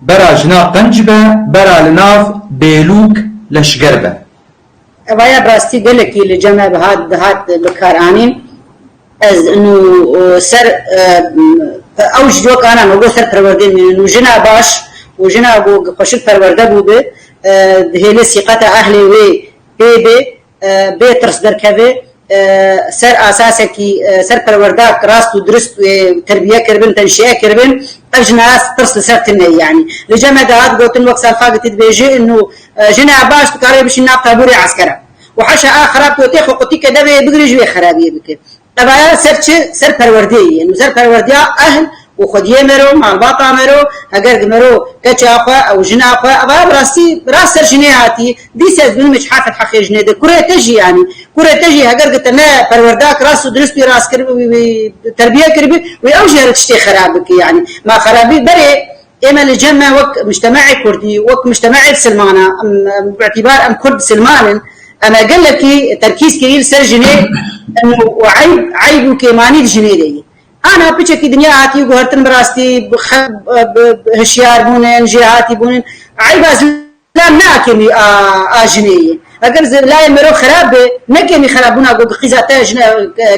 برا جنا قنجبة برا لناف بيلوك لشقربة. ويا براستي قلك اللي جمع بهاد بكارانين از انه سر اوج دوك انا نقول سر پروردين انه جنا باش وجنا قشل پرورده بوده هيلي ثقة اهلي وي بي ترس دركبه سر اساسه کی سر پرورده راست و درست و تربیه کربن تنشئه کربن اجناس ترس سرتنه يعني لجمع دهات قوتن وقت سالفاق تدبيجي انه جنا باش تقاري بشي ناب طابوري عسكره وحشا خراب توتيخ وقتي كده بيجري جوي خرابيه بك طبعا سر پرورديه انه سر پرورديه اهل وخديه مرو مع الباطا مرو اگر مرو كچاقه او جناقه ابا براسي راس سر جنياتي دي سز بن مش حافظ حقي جنيده كره تجي يعني كره تجي اگر قلت لنا پرورداك راس درست راس كربي تربيه كربي ويوجه تشتي خرابك يعني ما خرابي بري اما الجمع وك مجتمعي كردي وك مجتمعي سلمانه باعتبار ام كرد سلمان انا قال لك تركيز كبير سر جنيه انه عيب وكيماني الجنيه انا بچکی دنیا هاتی و هرتن براستی هشیار بونن جهاتی بونن عیب اسلام ناکمی اجنیه اگر لا مرو خراب نکمی خرابونا گو قزاته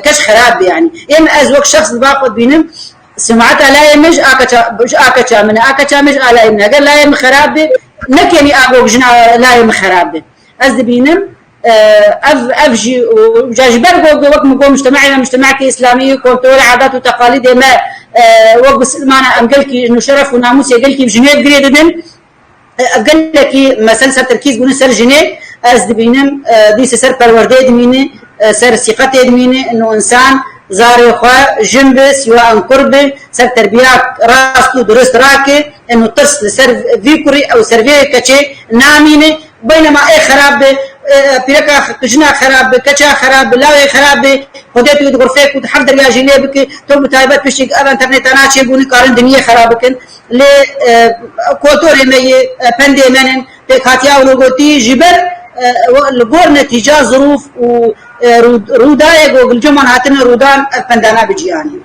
کش خراب يعني ام از وقت شخص باخذ بينم سمعتها لا يمج اكا من اكا مج على ابن اگر لا يم خراب نكمي اغو جنا لا يم خراب از بينم افجي وجاجبر وقت مجتمعنا مجتمع اسلامي كنترول عادات وتقاليد ما وقت سلمانه ام قالكي انه شرف وناموس قالكي بجنيه جريدن قال لك مثلا تركيز بون سر جنيه از بينم دي سر پرورده دمينه سر ثقه دمينه انه انسان زاري خوا جنب سواء قرب سر تربيه راسو درست راكي انه تصل سر فيكوري او سرفيه كچه نامينه بينما اي خراب بيركا كجنا خراب كچا خراب لا خراب خديت ود غرفك ود حضر يا جنيبك تو تايبت بشي على انترنت انا شي بوني قارن دنيا خرابكن ل كوتوري مي بندي منن تكاتيا ولغوتي جبر الغور نتيجه ظروف و روداي جو الجمعه هاتن رودان بندانا بجياني